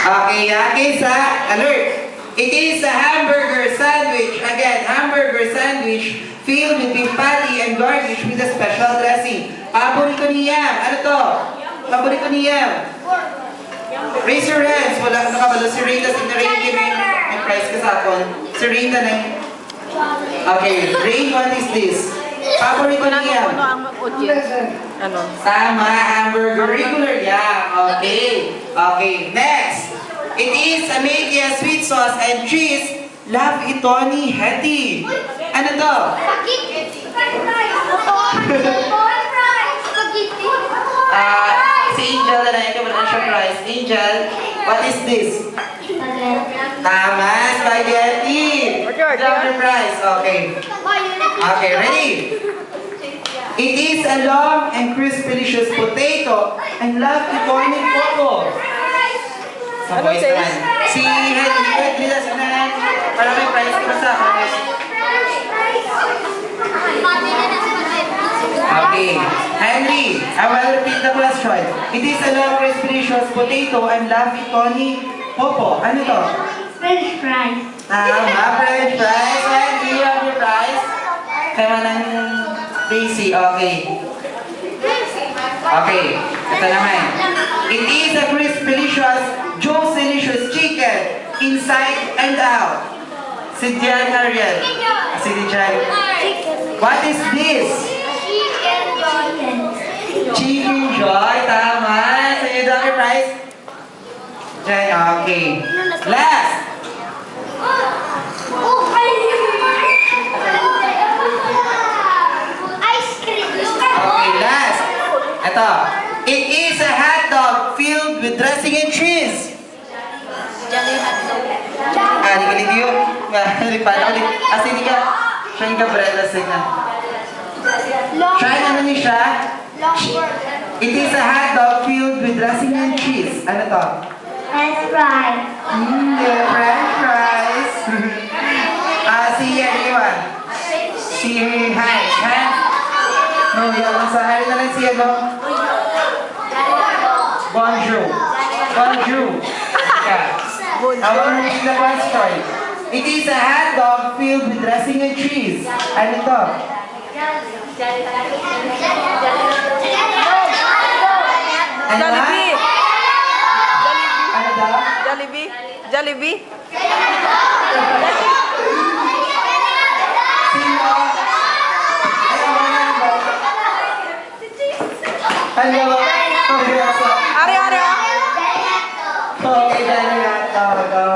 Okay, sa alert. It is a hamburger sandwich. Again, hamburger sandwich filled with beef patty and garnished with a special dressing. Paborito ni Yam. Ano to? Paborito ni Yam. Raise your hands. Wala nakabalo si Rita. Si Rain, may prize ka sa akin. Si Rita na. Okay, Rain, what is this? Paborito ni Yam. Ano? Tama, hamburger. Regular Yam. Okay, next. It is a media sweet sauce and cheese. Love ito ni Hetty. Ano to? Si Angel na ito wala siya prize. Angel, what is this? Tama, spaghetti. Love your prize. Okay, ready? It is a long and crisp delicious potato and love ito ni Coco. Ano says? Si Henry, para may prize ka sa akin. Okay, Henry, I will repeat the question. It is a long crisp delicious potato and love ito ni Popo. Ano to? French fries. Tama, French fries. Henry, you have your prize. Kaya ng Daisy, okay. Okay, ito naman. It is a crisp, delicious, Joe's delicious chicken, inside and out. Si Jan Ariel. Si Jan. What is this? Chicken Joy, tama. So you got your prize? Jan, okay. Last. Okay, last. Ito. It is a hot dog filled with dressing and cheese. Jolly hotdog. Di ka lidiyo. Pala ulit. Hindi ka. Siya yung kabrela na. Siya ano ni siya? It is a hot dog filled with dressing and cheese. Ano to? French fries. Yeah, French fries. Si Iwan. Si Hans. No, yan. Sa hari na lang si ano? Bonjour. I will read the question. It is a hot dog filled with dressing and cheese. Ano to? Ano ba? Jollibee. Ano daw? Jollibee. Jollibee. Sino? Hello? Ari. Okay, dahil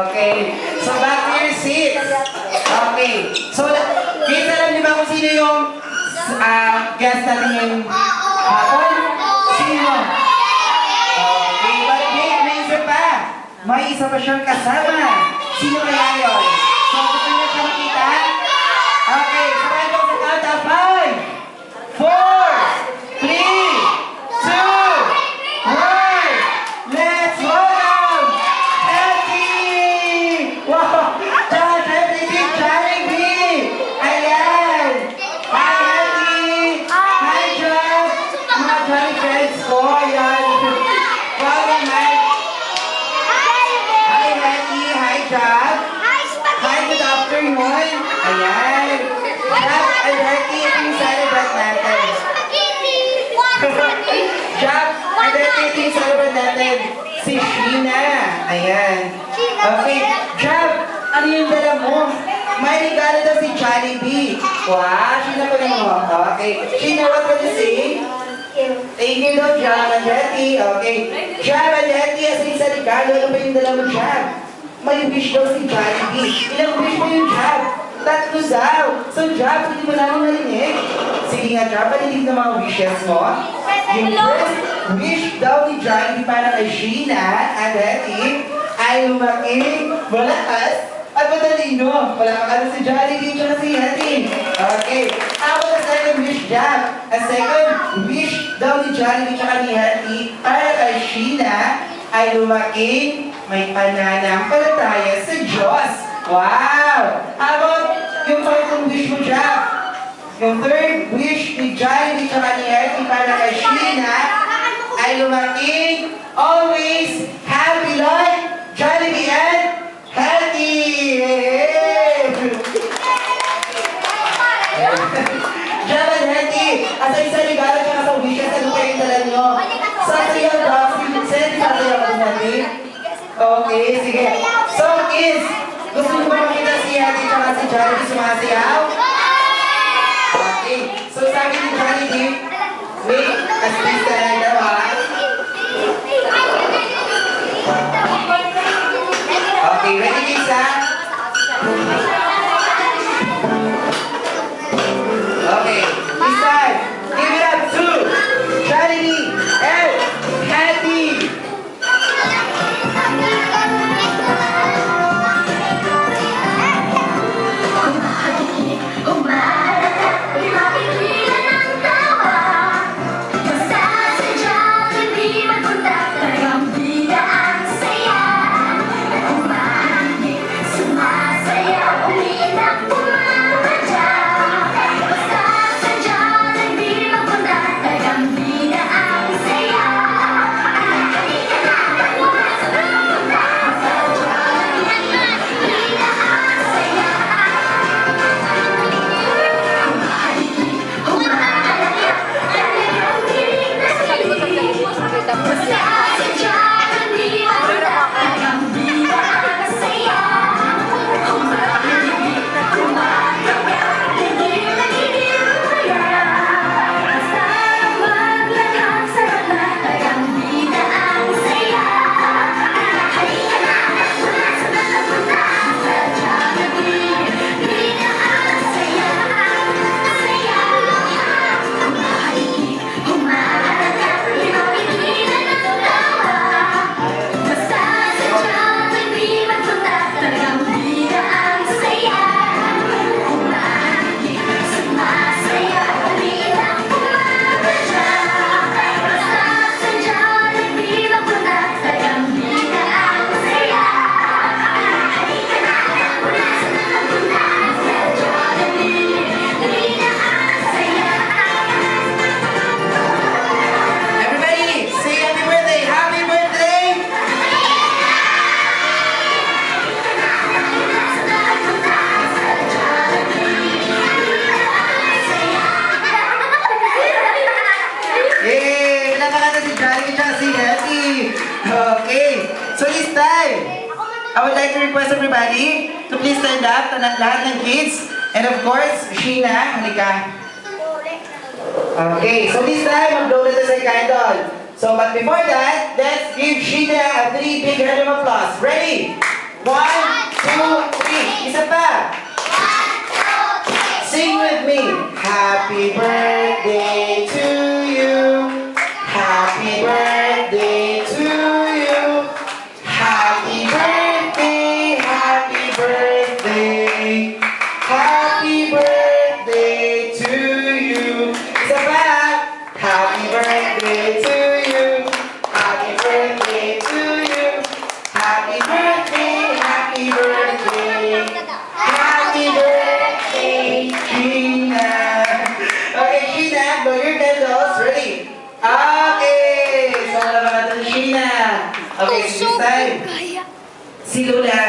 okay. So, back to your seats. Okay. So, guys, alam niyo ba kung sino yung guest natin yung hapon? Sino? Okay, but wait, may isa pa. May isa pa siyang kasama. Sino kaya yun? So, gusto niyo siya makita? Okay, sabay ko sa count of 5, 4, 3, 2, 1. Let's welcome Hetty! Wow! Josh, everything Jollibee! Ayan! Hi, Hetty! Hi, Josh! Mga Jolly friends ko, ayan! Wow naman! Hi, Hetty! Hi, Josh! Hi, good afternoon! Ayan! Josh and Hetty, ito yung celebrate natin. Josh and Hetty, ito yung celebrate natin. Si Sheena. Ayan. Okay. Josh, ano yung dala mo? May regalo daw si Jollibee. Wow, Sheena pa lang mo. Okay. Sheena, what will you say? Thank you daw, Jam and Hetty. Okay. Jam and Hetty, as isa regalo, ano ba yung dala mo, Jam? May wish daw si Jollibee. Ilang wish mo yung Jam? 3 daw. So, Jam, hindi mo namin narinig. Sige nga, Jam, panilig na mga wishes mo. Yung first wish daw ni Jollibee para kay Sheena and Hetty ay lumaking, malakas, at matalino. Wala makala si Jollibee at si Hetty. Okay. How about the second wish, Jam? A second wish daw ni Jollibee at ni Hetty para kay Sheena ay lumaking may pananampalataya sa Diyos. Wow! How about yung third wish mo, Jam? Yung third wish ni Jollibee at ni Hetty para kay Sheena ay lumaking always happy life. Okay, sige. So, kids, gusto niyo ba makita si Ate tsaka si Jollibee sumasayaw? Okay. So, sabi ni Jollibee, make a sister like daw, ha? Okay, ready, kids, ha? Okay, this time, give it up to Jollibee and Hattie. Everybody, say happy birthday! Happy birthday! Yay! Pinapakanta si Jollibee at si Hattie. Okay, so this time, I would like to request everybody to please stand up, lahat ng kids, and of course, Sheena, halika. Okay, so this time, mag-blow na sa candle. So, but before that, let's give Sheena a 3 big round of applause. Ready? 1, 2, 3. Isa pa. Sing with me. Happy birthday to you. Happy birthday to you. Happy birthday, happy birthday. Happy birthday to you. Isa pa. Happy birthday to you. Happy birthday to you. Happy birthday, happy birthday. Happy birthday, Sheena. Okay, Sheena, blow your candles. Ready? Okay. So, wala ba natin Sheena? Okay, so this time. Si Lula.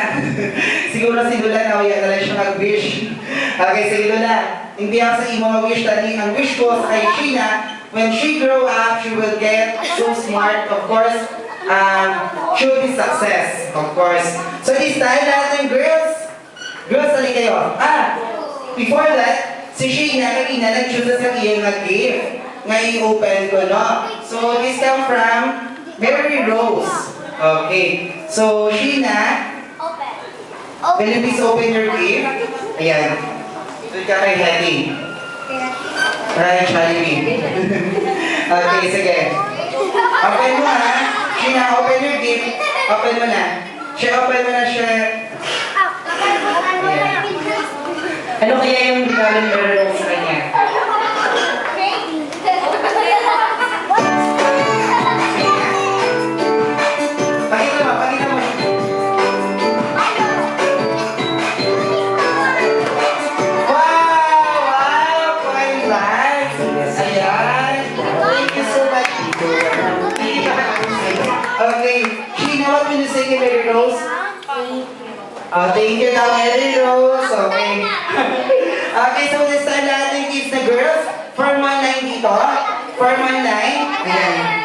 Siguro si Lula nauya na lang siya mag-wish. Okay, sige Lula. Hindi ako sa imo mag-wish tani. Ang wish ko sa kay Sheena, when she grow up, she will get so smart. Of course, she will be success. Of course. So this time, lahat ng girls, tali kayo. Before that, si Sheena kanina nag-choose sa iyang nag-gift. Ngayon open ko, no? So this come from Mary Rose. Okay. So, Sheena, will you please open your gift? Ayan. Doon ka kay Hattie. Right, Jollibee. Okay, sige. Open mo ha. Sheena, open your gift. Open mo na. Open mo na siya. Ayan. Ano kaya yung regalo meron sa kanya? Pakita mo. Wow! Quite nice. Ayan. Thank you so much, Tito. Okay. Sheena, what will you say kay Mary Rose? Thank you daw, Mary Rose. Okay. Okay, so this time lahat ng kids na girls, form 1 line dito. Form 1 line. Ayan.